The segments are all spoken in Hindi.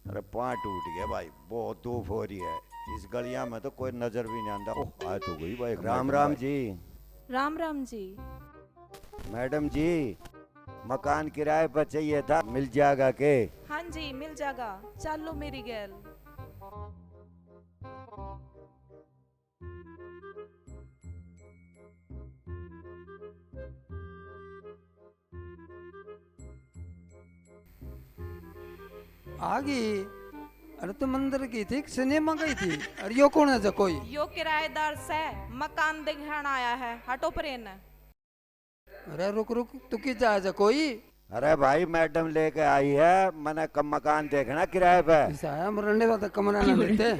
अरे पाँव टूट गया भाई, बहुत धूप हो रही है इस गलिया में, तो कोई नजर भी नहीं आता। ओह आ तो गई भाई। राम राम जी। राम राम जी। मैडम जी, मकान किराए पर चाहिए था, मिल जाएगा के? हाँ जी मिल जाएगा, चलो मेरी गैल। आ गई। अरे तुम मंदिर की थी, सिनेमा गई थी? अरे यो कौन है जो कोई? यो किराएदार से मकान दिखाने आया है, हटो प्रेन। अरे रुक रुक, तू की जा जा कोई? अरे भाई मैडम लेके आई है, मैंने कम मकान देखना किराए पे। ऐसा है, मरने वाला कमरा ना देते।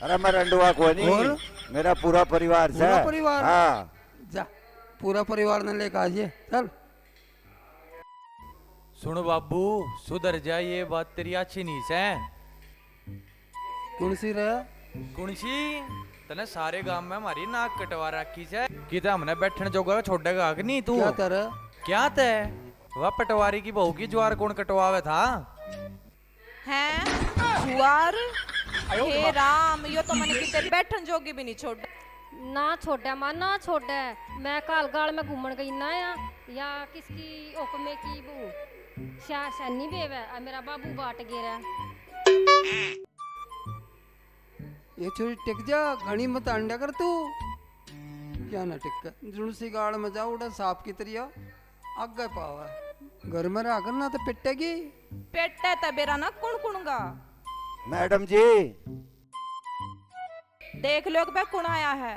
अरे मैं रंडुआ को नहीं, और? मेरा पूरा परिवार से। पूरा परिवार? हाँ। जा, पूरा परिवार ने लेकर आइए, चल। सुन बाबू, सुधर जा, ये बात तेरी अच्छी नहीं है। कौन सी रहा? कुणसी तने सारे गांव में हमारी नाक कटवा रखी है कि ते हमने बैठने जोगा छोड़ेगा कि नहीं तू? क्या कर? क्या ते वह पटवारी की बहू की ज्वार कौन कटवावे था? हैं जुआर? हे राम, यो तो मैंने किते बैठन जोगी भी नहीं छोड़। ना छोड़ा मां, ना छोड़ा। मैं काल गाल में घूमन गई ना या किसकी ओकमे की वो शानी बेवे मेरा बाबू बाट गिरा। ये छोरी टिक जा, घनी मत अंडा कर तू। क्या ना टिक कर, जुड़सी गाड़ में जा, उड़ा सांप की तरिया आगे पावा। घर में रह कर ना तो पिटेगी। पेटे तबेरा ना कुणकुणगा। मैडम जी, देख लो कि कुण आया है।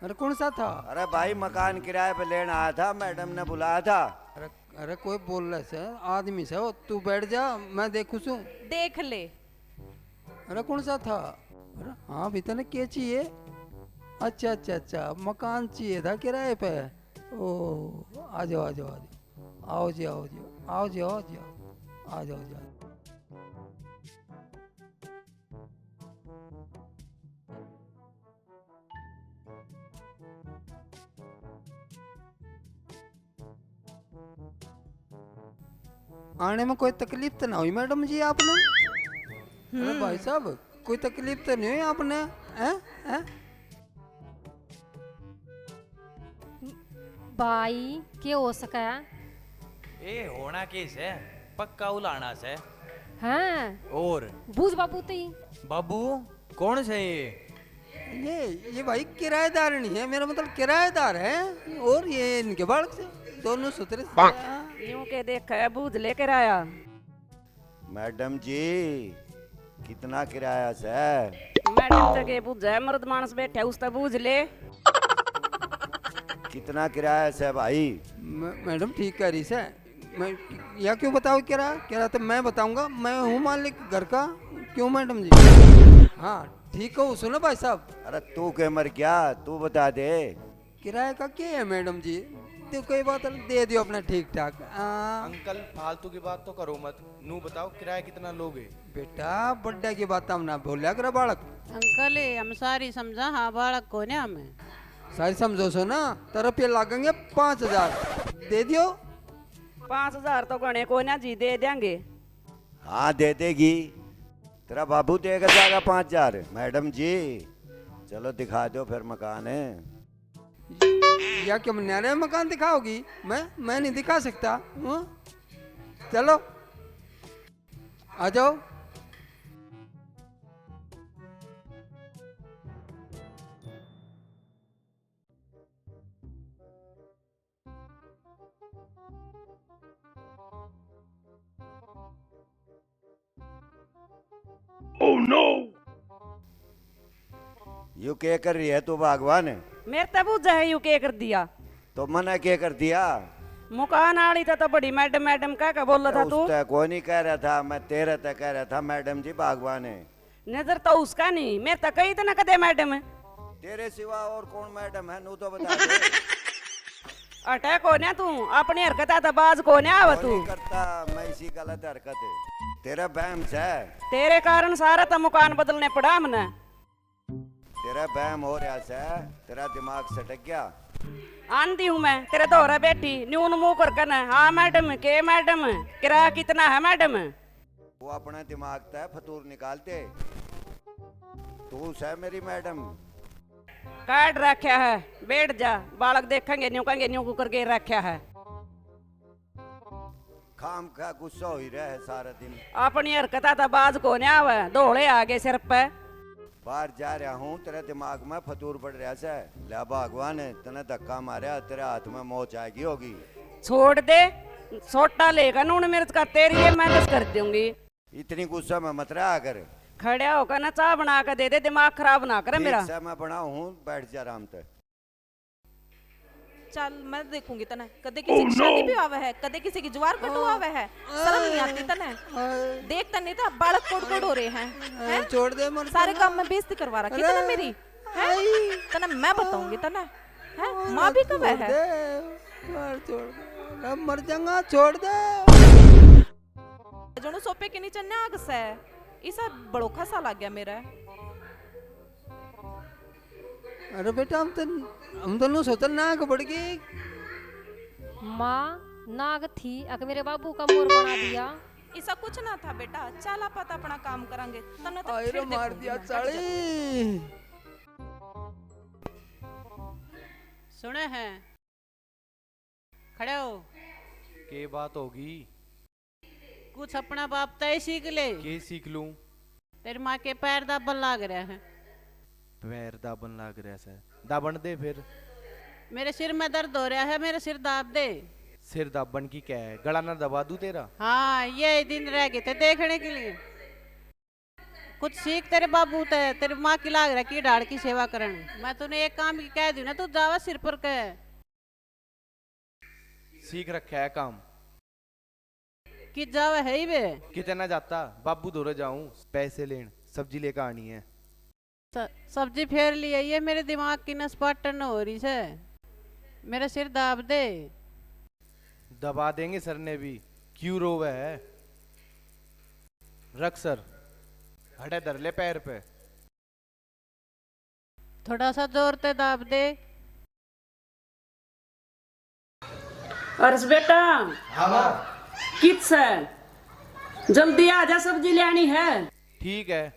अरे कौन सा था? अरे भाई मकान किराए पे लेना आया था, मैडम ने बुलाया था। अरे अरे कोई बोल रहा है आदमी से, तू बैठ जा, मैं देखू सू। देख ले। अरे कौन सा था? अरे हाँ भीतर ने क्या चाहिए? अच्छा अच्छा अच्छा, मकान चाहिए था किराए पे। ओ आ जाओ आ जाओ आ जाओ, आओ जी आओ जी, आओ जी आओ जी, आ जाओ जी। आने में कोई तकलीफ तो ना हुई मैडम जी आपने? अरे भाई साहब, कोई तकलीफ तो नहीं हुई आपने? हैं हैं? भाई क्या हो सका? ए होना केस है, पक्का उलाना से। हैं और बूझ बाबू ती। बाबू कौन से ये? भाई किराएदार नहीं है, मेरा मतलब किराएदार है, और ये इनके बालक से दोनों सुतरे यूं के देख बूझ लेकर आया। मैडम जी, कितना किराया से? मैडम तक ये बूझ है, मर्द मानस बैठे उस तक बूझ ले। कितना किराया से भाई? मैडम ठीक कह रही से। मैं या क्यों बताओ किराया? किराया तो मैं बताऊंगा, मैं हूँ मालिक घर का। क्यों मैडम जी? हाँ ठीक हो, सुनो भाई साहब। अरे तू के मर क्या, तू बता दे। किराए का क्या है मैडम जी? तो कोई बात नहीं, दे दियो अपना ठीक ठाक। अंकल फालतू की बात तो करो मत, नू बताओ किराया कितना लोगे? बेटा बड्डे की बात हम ना बोलिया करो बालक। अंकल हम सारी समझा, हाँ बालक को ने हमें सारी समझो सो ना, तरफ ये लागेंगे 5,000, दे दियो। 5,000 तो गणे को ना जी दे देंगे। हाँ दे देगी, तेरा बाबू देगा जाएगा 5,000। मैडम जी चलो दिखा दो फिर मकान है। या क्या नया मकान दिखाओगी? मैं नहीं दिखा सकता। चलो आ जाओ। यू क्या कर रही है तू भगवान? मेरे तब बूझ है यू के कर दिया। तो मना क्या कर दिया? मुकान आड़ी था तो बड़ी मैडम मैडम क्या बोल रहा था तू? उसका कोई नहीं कह रहा था, मैं तेरे तक कह रहा था मैडम जी भगवान है। नजर तो उसका नहीं, मेरे तक कही तो ना कदे मैडम है। तेरे सिवा और कौन मैडम है, नू तो बता दे। अटैक को ने तू अपनी हरकत तो बाज को ने आव तू नहीं करता मैं इसी गलत हरकत है, तेरा बहम से। तेरे कारण सारा तो मकान बदलने पड़ा हमने। तेरा बहम हो रहा से, तेरा दिमाग सटक गया। आंधी हूँ मैं तेरे दोहरा बैठी न्यून मुंह कर हाँ मैडम के मैडम किराया कितना है मैडम? वो अपना दिमाग तय फतूर निकालते। तू है मेरी मैडम। काट रखा है, बैठ जा, बालक देखेंगे न्यू कहेंगे न्यू कुकर के रखा है। खाम का गुस्सा हो ही रहा है सारा दिन। अपनी हरकत तो बाज को नहीं आवे, दौड़े आगे सिर पे। बाहर जा रहा हूँ, तेरे दिमाग में फतूर पड़ रहा है। ले भगवान तने धक्का मारा, तेरे हाथ में मोच आएगी होगी। छोड़ दे, सोटा लेगा नून मिर्च का, तेरी ये मैं बस कर दूंगी। इतनी गुस्सा में मत रहा कर। खड़ा होकर ना चाय बना कर दे दे, दिमाग खराब ना करे मेरा। ठीक से मैं बनाऊ हूँ, बैठ जा आराम से। चल मैं देखूंगी तने, कदे किसी की शादी भी आवे है, कदे किसी की ज्वार कटो आवे है, शर्म नहीं आती तने? देख तने तो बालक कोड़ हो रहे हैं। छोड़ दे मर सारे काम में बेइज्जती करवा रखी तने मेरी हैं? तने मैं बताऊंगी तने हैं, माँ भी कब है? छोड़ दे, अब मर जाऊंगा, छोड़ दे। जोनो सोफे के नीचे नाग से इसा बड़ोखा सा लग गया मेरा। अरे बेटा हम दोनों सोचल नाक बढ़ गई। माँ नाग थी अगर मेरे बाबू का मोर बना दिया। ऐसा कुछ ना था बेटा, चल आप अपना काम करेंगे। तने तो आयरे फिर मार देखूंगी दिया मैं। चाली। सुने हैं, खड़े हो। के बात होगी? कुछ अपना बाप तय सीख ले। के सीख लूं? तेरी माँ के पैर दाबन लाग रहे हैं। पैर दाबन लाग रहा है। दाबन दे फिर। मेरे सिर में दर्द हो रहा है, मेरे सिर दाब दे। सिर दाबन की क्या है, गला ना दबा दूं तेरा? हाँ ये दिन रह गए थे देखने के लिए। कुछ सीख तेरे बाबू ते, तेरी माँ की लाग रहा की डाड़ की सेवा करने। मैं तूने एक काम की कह दी ना, तू जावा सिर पर कह। सीख रखा है काम कि जावा है ही वे। कितना जाता बाबू दोरे जाऊं पैसे लेन, सब्जी लेकर आनी है। सब्जी फेर ली है, ये मेरे दिमाग की नस पाटन हो रही है। मेरा सिर दाब दे। दबा देंगे सर ने भी, क्यों रोवे है? रख सर, हटे धर ले पैर पे। थोड़ा सा जोर ते दाब दे। अर्स बेटा किस है, जल्दी आ जा, सब्जी लेनी है। ठीक है,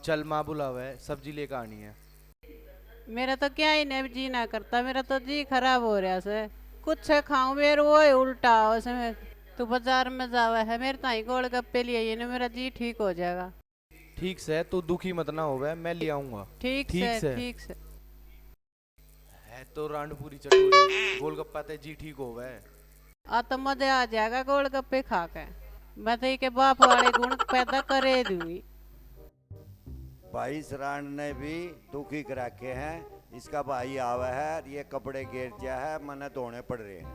चल माँ बुलावे, सब्जी लेकर आनी है। मेरा तो क्या ही नहीं जी ना करता, मेरा तो जी खराब हो रहा से। कुछ खाऊं मेरे वो उल्टा हो से। तू बाजार में जावा है, मेरे ताई गोलगप्पे लिए ये ना, मेरा जी ठीक हो जाएगा। ठीक से, तू दुखी मत ना होवे, मैं ले आऊंगा। ठीक से ठीक से। है तो रांडपुरी चटोरी, गोलगप्पा ते जी ठीक होवे। आ तो मजा आ जाएगा गोलगप्पे खा के। मैं तो के बाप वाले गुण पैदा करे दूंगी। भाई शरण ने भी दुखी कर रखे हैं। इसका भाई आवा है, ये कपड़े गिर गया है, मने धोने पड़ रहे हैं।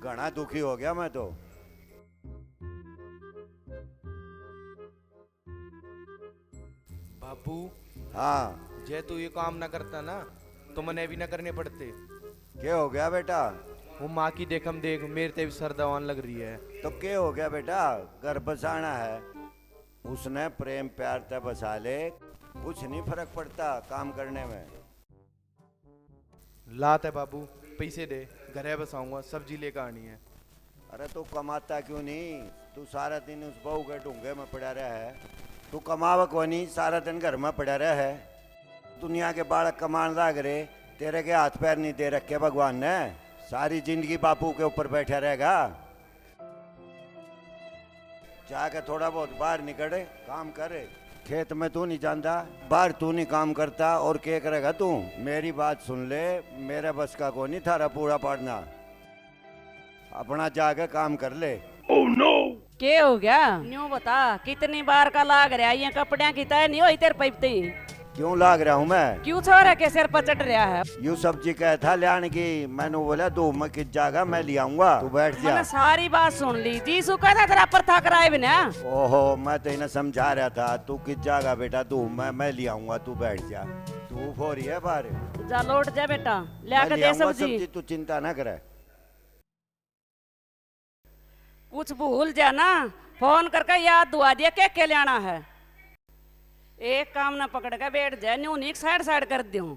घना दुखी हो गया मैं तो। बाबू हाँ जे तू ये काम ना करता ना तो मने भी ना करने पड़ते। क्या हो गया बेटा? वो माँ की देखम देख मेरे ते भी सर दवान लग रही है। तो क्या हो गया बेटा? घर बसाना है, उसने प्रेम प्यार से बसा ले, कुछ नहीं फर्क पड़ता काम करने में। लात है बाबू, पैसे दे, घरे बसाऊंगा, सब्जी लेकर आनी है। अरे तू कमाता क्यों नहीं? तू सारा दिन उस बहू के ढूंगे में पड़ा रहा है। तू कमावा को नहीं, सारा दिन घर में पड़ा रहा है। दुनिया के बालक कमान लाग रहे, तेरे के हाथ पैर नहीं दे रखे भगवान ने। सारी जिंदगी बापू के ऊपर बैठा रहेगा। जाके थोड़ा बहुत बाहर निकले, काम करे। खेत में तू नहीं जानता, बाहर तू नहीं काम करता, और क्या करेगा तू? मेरी बात सुन ले, मेरे बस का को नहीं थारा पूरा पाड़ना। अपना जाके काम कर ले। क्या हो गया न्यू बता, कितनी बार का लाग रहा है? ये कपड़े की तय नहीं हुई तेरे पैपती। क्यों लाग रहा हूँ मैं? क्यों छोरा के सिर पर चढ़ रहा है? यू सब्जी कहा था लियाने की, मैंने बोला दो मैं किस जागा मैं ले आऊंगा, तू बैठ जा। मैंने सारी बात सुन ली। जी सुखा था तेरा पर था कराए बिना। ओहो, मैं तो इन्हें समझा रहा था, तू किस जागा बेटा, तू मैं ले आऊंगा, तू बैठ जा। तू हो रही है बाहर, जा लौट जा बेटा, ले मैं आकर ले दे आऊंगा सब्जी। तू चिंता ना करे। कुछ भूल जाना, फोन करके याद दुआ दिया क्या लेना है। एक काम ना पकड़ के बैठ जाए, न्यू नीक साइड साइड कर दूं।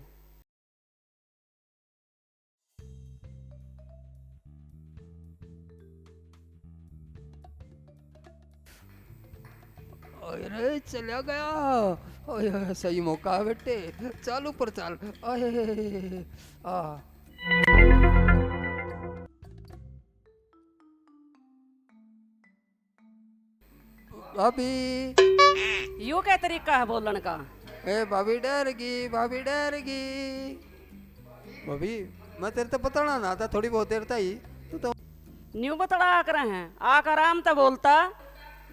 अरे चला गया। ओए ओए, सही मौका है बेटे, चल ऊपर चल। ओए आ भाभी, यूं क्या तरीका है बोलन का? ए भाभी डर गई, भाभी डर गई। भाभी मैं तेरे तो बताना ना था, थोड़ी बहुत देर तई तू तो न्यू बतड़ा कर हैं, आकर आराम तो बोलता।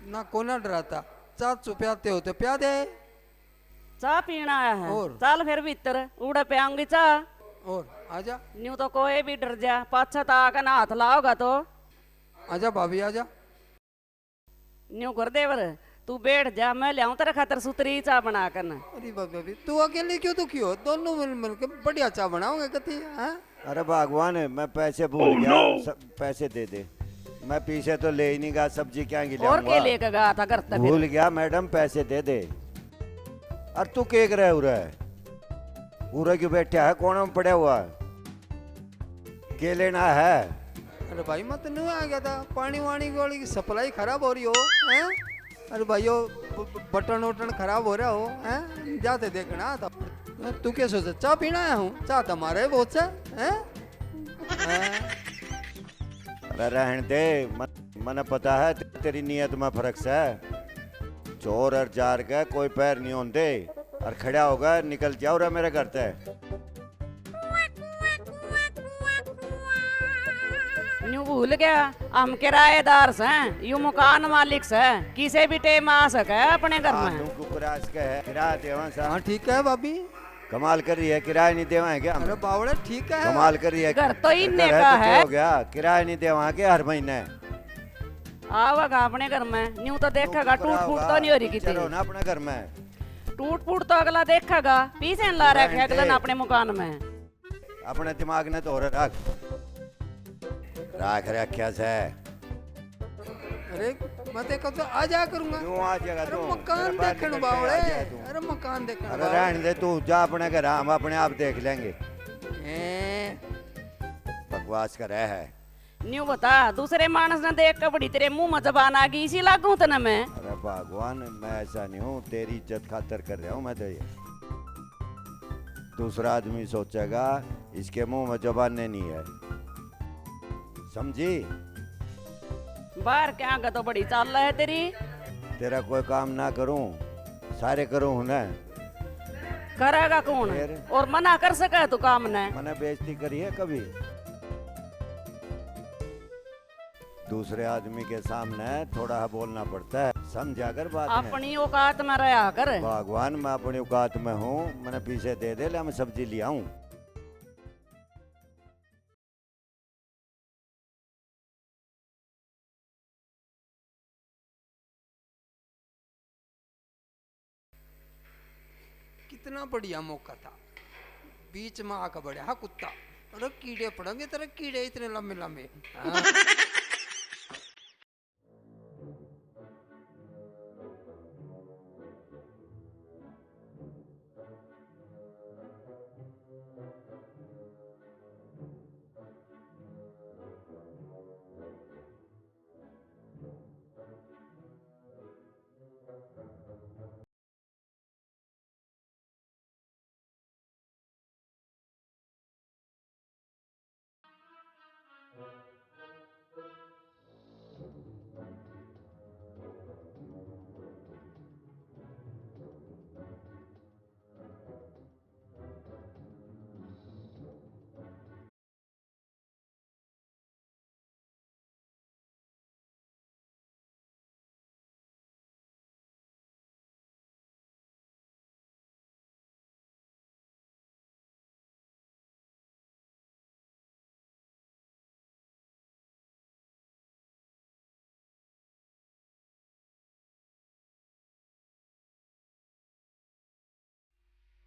ना कोना डराता। चार चुप्याते होते प्या दे। चाह पीना आया है, और? चल फिर भीतर उड़े पियांगी चाह। और आजा न्यू तो कोई भी डर जा, पाछा तो आकर ना हाथ लाओगा तो। आजा भाभी आजा। न्यू गुरदेवर तू बैठ जा, मैं लियाऊं तेरे खातर सुतरी चाह बना कर। अरे भाभी तू अकेले क्यों दुखी हो, दोनों मिल मिल के बढ़िया चाय बनाओगे कति हैं? अरे भगवान, मैं पैसे भूल गया। पैसे दे दे। मैं पीछे तो ले ही नहीं गया, सब्जी क्या और के गिलाऊंगा। लेकर गया था घर तक? भूल गया मैडम, पैसे दे दे। और तू केक रहे उरे उरे क्यों बैठा है, कौन में पड़ा हुआ है? के लेना है? अरे भाई मैं तो नहीं आ गया था, पानी वानी वाली की सप्लाई खराब हो रही हो हैं? अरे भाइयों बटन वटन खराब हो रहा हो हैं? जाते देखना था। तू क्या सोचा चाय पीना आया हूँ? चाय तुम्हारे बहुत से हैं? अरे रहने दे, मने पता है तेरी नियत में फर्क से। चोर और जार का कोई पैर नहीं होते, और खड़ा होगा निकल जाओ रे मेरे घर से। न्यू भूल गया हम किराएदार से, यू मकान मालिक से, किसी भी टाइम आ सके अपने घर में। तू कुकराज का है, किराया देवा सा। हाँ ठीक है भाभी। कमाल कर रही है, किराया नहीं देवा है क्या? अरे बावड़े ठीक है। कमाल कर रही है। घर तो इन्ने घर का तो है। हो गया, किराया नहीं देवा के हर महीने। आवेगा अपने घर में, न्यू तो देखेगा टूट फूट तो नहीं हो रही कितनी। चलो ना अपने घर में। टूट फूट तो अगला देखेगा, पीछे ला रखे अगला ना अपने मकान में। अपने दिमाग ने तो रख राख रखा से। अरे मैं देखो तो आ जा करूंगा। क्यों आ जाएगा अरे तू? मकान मेरे पास देखने निकल के बावड़े। आ जाए तू। अरे मकान देखने अरे रहने दे, तू जा अपने घर, हम अपने आप देख लेंगे। बकवास कर रहा है। न्यू बता, दूसरे मानस ने देख के बड़ी तेरे मुंह में जबान आ गई, इसी लागू तना मैं। अरे भगवान, मैं ऐसा नहीं हूँ, तेरी इज्जत खातर कर रहा हूँ मैं तो ये। दूसरा आदमी सोचेगा इसके मुंह में जबान नहीं है, समझी? बाहर क्या का तो बड़ी चाल रहा है तेरी। तेरा कोई काम ना करूं, सारे करूं ना। करेगा कौन? फिर? और मना कर सके तू काम ने? मैंने बेइज्जती करी है कभी? दूसरे आदमी के सामने थोड़ा बोलना पड़ता है, समझा कर बात में। अपनी औकात में रहा कर। भगवान, मैं अपनी औकात में हूँ, मैंने पीछे दे दे ले, मैं सब्जी ले आऊं। कितना बढ़िया मौका था, बीच में आकर बढ़िया हाँ कुत्ता। अरे कीड़े पड़ेंगे तेरे, कीड़े इतने लंबे लंबे। हाँ।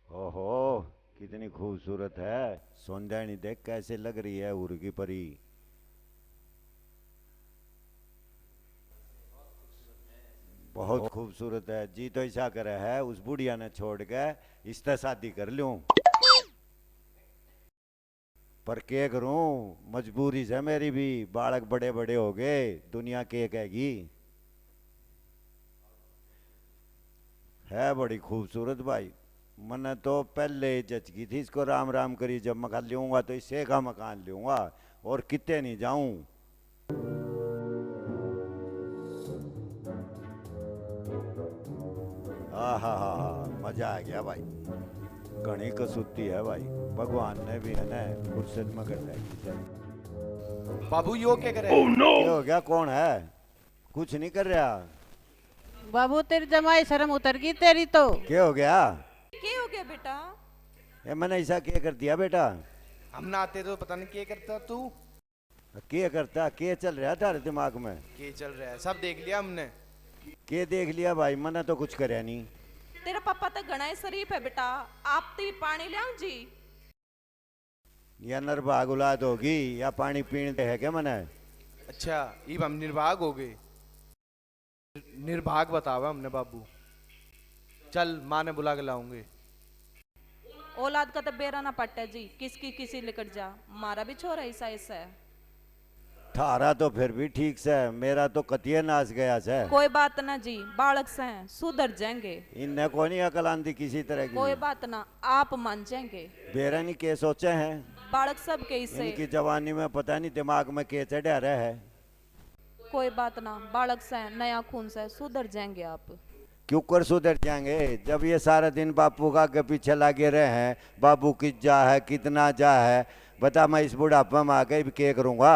ओहो, कितनी खूबसूरत है। सौंदर्य देख कैसे लग रही है उड़ की परी। बहुत खूबसूरत है जी। तो ऐसा करे है, उस बुढ़िया ने छोड़ के इससे शादी कर लूं, पर क्या करूं, मजबूरी से मेरी भी। बालक बड़े बड़े हो गए, दुनिया के कहेगी। है बड़ी खूबसूरत भाई। मैंने तो पहले ही जचकी थी इसको राम राम करी, जब मकान लूंगा तो इससे का मकान लूंगा और कितने नहीं जाऊं। मजा आ गया भाई, घनी कसूती है भाई, भगवान ने भी है ना फुर्सत में कर रखी। बाबू यो क्या कर रहे हैं? क्या हो गया, कौन है? कुछ नहीं कर रहा। बाबू तेरी जमाई शर्म उतर गई तेरी तो। क्या हो गया? क्या हो गया बेटा? ये मैंने ऐसा क्या कर दिया बेटा? हम ना आते तो पता नहीं क्या करता तू। क्या करता, क्या चल रहा तारे दिमाग में? क्या चल रहा है सब देख लिया हमने। क्या देख लिया भाई? मैंने तो कुछ करया नहीं। तेरा पापा तो घना ही शरीफ है बेटा, आप तो पानी ले आओ जी। या नरभाग औलाद होगी या पानी पीने है क्या मैंने? अच्छा इब हम निर्भाग हो गए। निर्भाग बतावा हमने बाबू। चल माँ ने बुला के लाऊंगे। औलाद का तो बेरा ना पट्टा जी, किसकी किसी लिकट जा। मारा भी छोरा ऐसा ऐसा है। थारा तो फिर भी ठीक से, मेरा तो कतिये नाच गया से। कोई बात ना जी, बालक से हैं, सुधर जाएंगे। इनने को नहीं अकल आंदी किसी तरह कोई की। बात ना, आप मान जाएंगे। बेरा नहीं के सोचे हैं बालक सब के इससे। इनकी जवानी में, पता नहीं दिमाग में के चढ़ा रहा है। कोई बात ना, बालक से हैं, नया खून से, सुधर जाएंगे आप। क्यों कर सुधर जाएंगे जब ये सारा दिन बापू का आगे पीछे लगे रहे हैं? बाबू किस जा है, कितना जा है, बता। मैं इस बुढ़ापा में आके भी क्या करूंगा?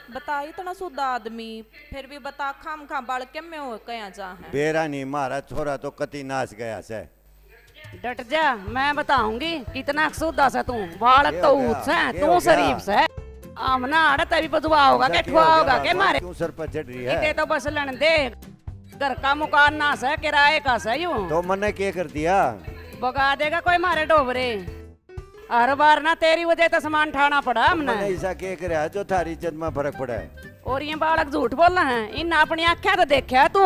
बता, इतना शुद्ध आदमी फिर भी बता, खाम खाम बालक के में हो कया जा है। बेरा नहीं, मारा छोरा तो कति नाच गया से। डट जा, मैं बताऊंगी कितना सुधा से तू। बालक क्या तो हो गया? ऊंच है, क्या तू हो शरीफ गया? से। आमना आड़ा तभी बदुआ होगा ऐसा के क्या ठुआ हो होगा गया? के मारे। क्यों सर पर चढ़ रही इते है? तो बस लन दे, घर का मकान ना से, किराए का से यूं तो मैंने क्या कर दिया? बगा देगा कोई मारे डोबरे। हर बार ना तेरी वजह तो सामान ठाना पड़ा मैंने हमने। ऐसा क्या कराया जो थारी इज्जत में फर्क पड़ा है? और ये बालक झूठ बोल रहे हैं, इन अपनी आँखें तो देखा तू।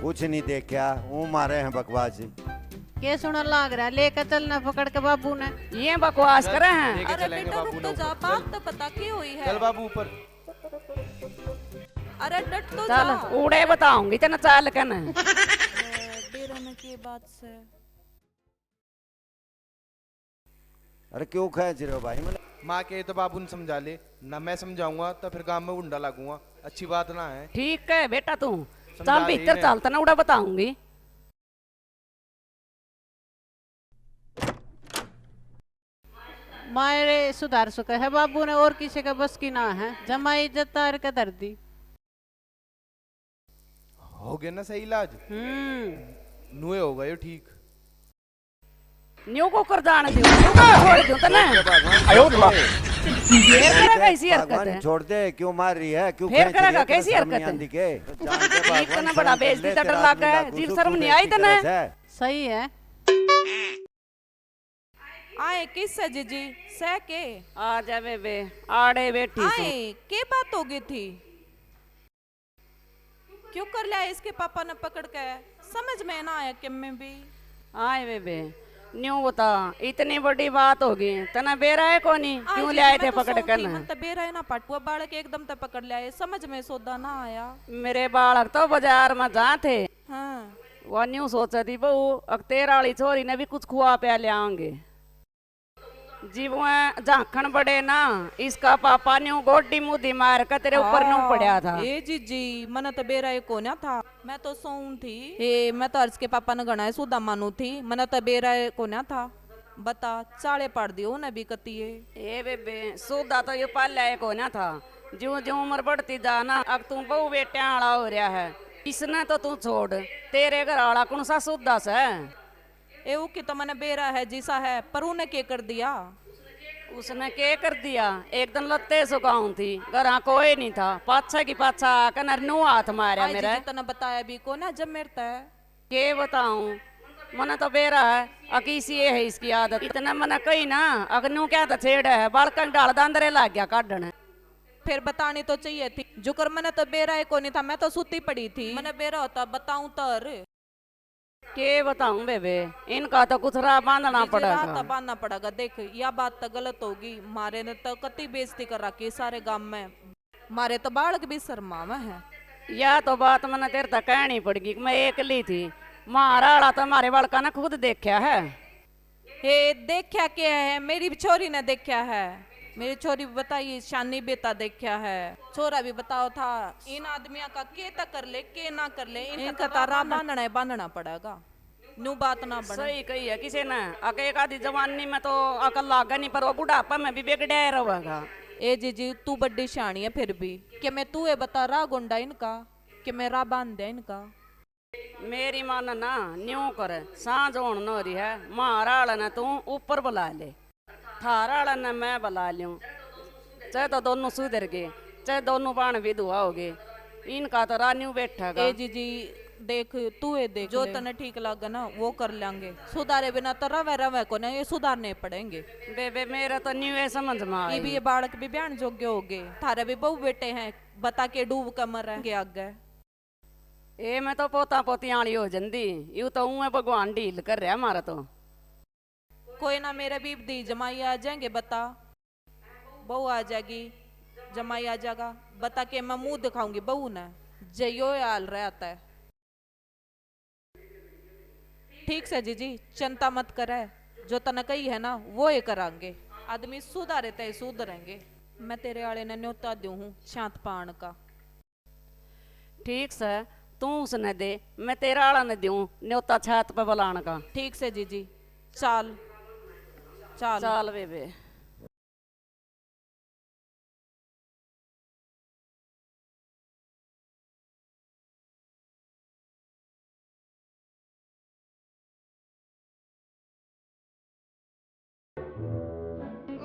कुछ नहीं देखा, वो मारे हैं बकवास। के सुना लाग रहा है, लेकर चलना पकड़ के बाबू ने। ये बकवास करे हैं। लेके अरे चलेंगे बेटा बाबू रुक ने तो जा, ऊपर। बात तो पता की हुई है। चल बाबू ऊपर। अरे डट तो चल जा। उड़े बताऊंगी तेना चाल के न। डेरन की बात से। अरे क्यों खींच रहे हो भाई? मैंने माँ के तो बाबू ने समझा ले ना, मैं समझाऊंगा तो फिर गांव में गुंडा लगूंगा। अच्छी बात ना है। ठीक है बेटा तू समझा चल रही भीतर है। चल, तना उड़ा बताऊंगी। मारे सुधार सके है बाबू ने, और किसी का बस की ना है। जमाई इज्जत तार के धर दी। हो गया ना सही इलाज? नुए होगा ये ठीक। न्यू को कर जाने दो, छोड़ दो तना। फिर करेगा ऐसी हरकत भगवान है। छोड़ दे, क्यों मार रही है? क्यों फिर खींच रही करेगा है? कैसी तेरा शर्म हरकत नहीं है? आंदी के? जान के भगवान इतना शर्म बड़ा कर बेइज्जती ले, तो तेरा डर आदमी लगा है, लागू जीव सो शर्म तू नहीं आई देखती तने? तरह से। सही है। आए किस है जीजी सह के? आ जा बेबे, आड़े बेटी से। आए के बात हो गई थी? क्यों कर लिया इसके पापा ने पकड़ के? समझ में ना आया कि मैं भी। आए बेबे, न्यू बता, इतनी बड़ी बात होगी तना बेरा है कोनी, क्यों आज ले आए मैं थे तो पकड़ सौंधी, कर? मन तो बेरा है ना पटुआ बालक एकदम तो पकड़ लिया, समझ में सौदा ना आया। मेरे बालक तो बाजार में जा थे, हाँ वो न्यू सोचा थी बहू अब तेरा वाली छोरी ने भी कुछ खुआ पिया ले आएंगे। जी वो झांखन बड़े ना, इसका पापा न्यू गोडी मुदी मार कर तेरे ऊपर न्यू पड़ा था। ए जीजी मन तो बेरा ये कोन्या था, मैं तो सोऊं थी। ए मैं तो अर्ज के पापा ने गणाए सुदा मानू थी, मन तो बेरा ये कोन्या था। बता चाले पड़ दियो न भी कतिए। ए बेबे सोदा तो ये पाल को ना था, ज्यों ज्यों उम्र बढ़ती जा ना अब तू बहु बेटे आला हो रहा है। इसने तो तू छोड़, तेरे घर आला कौन सा सुदा से? ए की तो मैंने बेरा है जीसा है, पर उन्हें क्या कर दिया? उसने क्या कर दिया, एक दिन लत्ते सुखाऊं थी, घर कोई नहीं था, पाछा की पाछा आकर नरनू हाथ मारा मेरा। जितना बताया भी को ना जब मेरता है। के बताऊं, मना तो बेरा है अकीसी ये है इसकी आदत। इतना मना कही ना अगनू क्या तो छेड़ा है, बालकन डाल दांदरे लाग गया काटने। फिर बतानी तो चाहिए थी, जुकर मैंने तो बेरा है को नहीं था, मैं तो सुती पड़ी थी। मैंने बेरा होता बताऊं तर के बताऊं बेबे, इनका तो कुछ राह बांधना पड़ेगा। बांधना पड़ेगा। देख यह बात तो गलत होगी, मारे ने तो कति बेइज्जती कर रखी सारे गांव में, मारे तो बालक भी शर्मा में है। या तो बात मैंने तेरे तक कहनी पड़गी, मैं एकली थी, मारा वाला तो हमारे बड़का ने खुद देखा है। हे देखा क्या है, मेरी छोरी ने देखा है। मेरी छोरी भी बताइए, शानी बेटा देखा है, छोरा भी बताओ था। इन आदमियों का के तक कर ले के ना कर ले, इनका तारा बांधना पड़ेगा, न्यू बात ना बने। सही कही है किसी ने, अके एक आधी जवानी में तो अकल लागा नहीं, पर वो बुढ़ापा में भी बिगड़े रहेगा। ए जी तू बड्डी शानी है फिर भी, कि मैं तू बता रा गुंडा इनका, कि मैं रा बांध दे इनका। मेरी मान ना न्यू कर, सांझ होन न हो रही है, मारा वाला ने तू ऊपर बुला ले, थारा वाला ने मैं बुला लूं, चाहे तो दोनों सुधर गए, चाहे दोनों बाण विधवा हो गए, इनका तो रान्यू बैठेगा। ए जी देख तू देख, जो तने ठीक लगा ना वो कर लेंगे, सुधारे बिना तो रवे को ना, ये सुधारने पड़ेंगे। बेबे मेरा तो न्यू है समझ में ये भी ये बालक भी बयान जोग्य हो गए, थारे भी बहु बेटे हैं, बता के डूब कर मर रहे आगे। ए मैं तो पोता पोती आली हो जंदी, यू तो ऊँ भगवान डील कर रहा हमारा तो। कोई ना, मेरे भी दी जमाई आ जाएंगे, बता बहू आ जाएगी, जमाई आ जाएगा, बता के मैं मुंह दिखाऊंगी बहू ने, जयो हाल रहता है। ठीक से जीजी चिंता मत करे, जो तने कही है ना वो ही करांगे, आदमी सुधारे तय सुधरेंगे। मैं तेरे आले ने न्योता दूं हूँ शांत पान का। ठीक से तू उसने दे, मैं तेरा आला ने दूं न्योता छात पे बुलाने का। ठीक से जीजी, चाल चाल चल बेबे।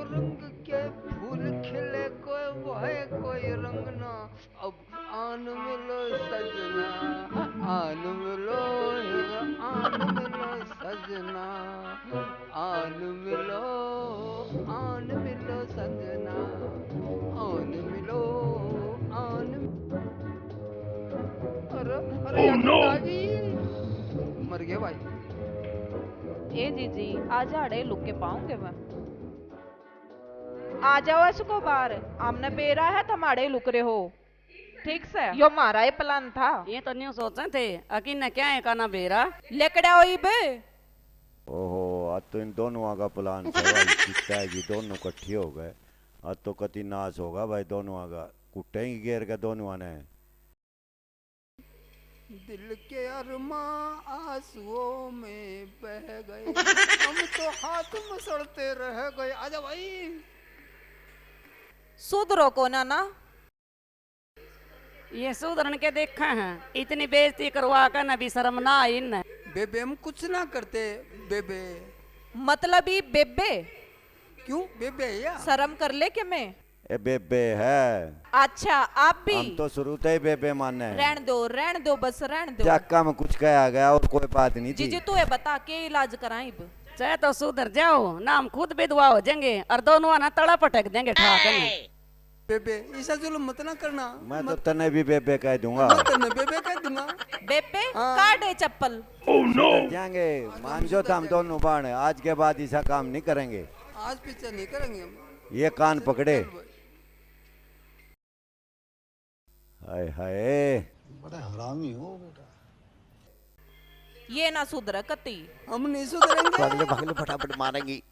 रंग के फूल खिले कोई रंग ना, अब आन मिलो सजना, आन मिलो सजना, आन मिलो सजना, आन मिलो अरे दादी मर गए भाई। ए जीजी आज आड़े लुक के पाऊंगे मैं, आ जाओ इसको बाहर, हमने बेरा है तुम्हारे लुक रहे हो। ठीक से यो हमारा ही प्लान था। ये तो न्यू सोचे थे अकी ने क्या है का ना बेरा लेकड़ा हुई बे। ओहो, आज तो इन दोनों का प्लान कितना है कि दोनों इकट्ठे हो गए, आज तो कति नाश होगा भाई, दोनों का कुटेंगे घेर के दोनों ने। दिल के अरमा आंसुओं में बह गए, हम तो हाथ मसलते रह गए। आजा भाई, सुधरो को ना ये सुधरन के देखा है, इतनी बेइज्जती करवा कर न भी शर्म ना आई न। बेबे हम कुछ ना करते बेबे। मतलब ही बेबे क्यों बेबे या शर्म कर ले के मैं। ए बेबे है। अच्छा आप भी। हम तो शुरू से ही बेबे माने हैं। रहन दो बस रहन दो। चक्का में कुछ कहा गया और कोई बात नहीं थी। जीजी तू ये बता के इलाज कराएं अब। चाहे तो सुधर जाओ ना, हम खुद विधवा हो जाएंगे और दोनों ना तड़ा पटक देंगे ठाक में। बेबे ऐसा जुल्म मत ना करना। मैं तो तने भी बेबे कह दूंगा। मैं तने बेबे कह दूंगा। बेबे काटे चप्पल। जाएंगे मान जो हम दोनों बाण, आज के बाद ऐसा काम नहीं करेंगे। आज पीछे नहीं करेंगे हम। ये कान पकड़े। हाय हाय, बड़ा हरामी हो बेटा। ये ना सुधरे कती। हम नहीं सुधरेंगे। भागले भागले फटाफट मारेंगी।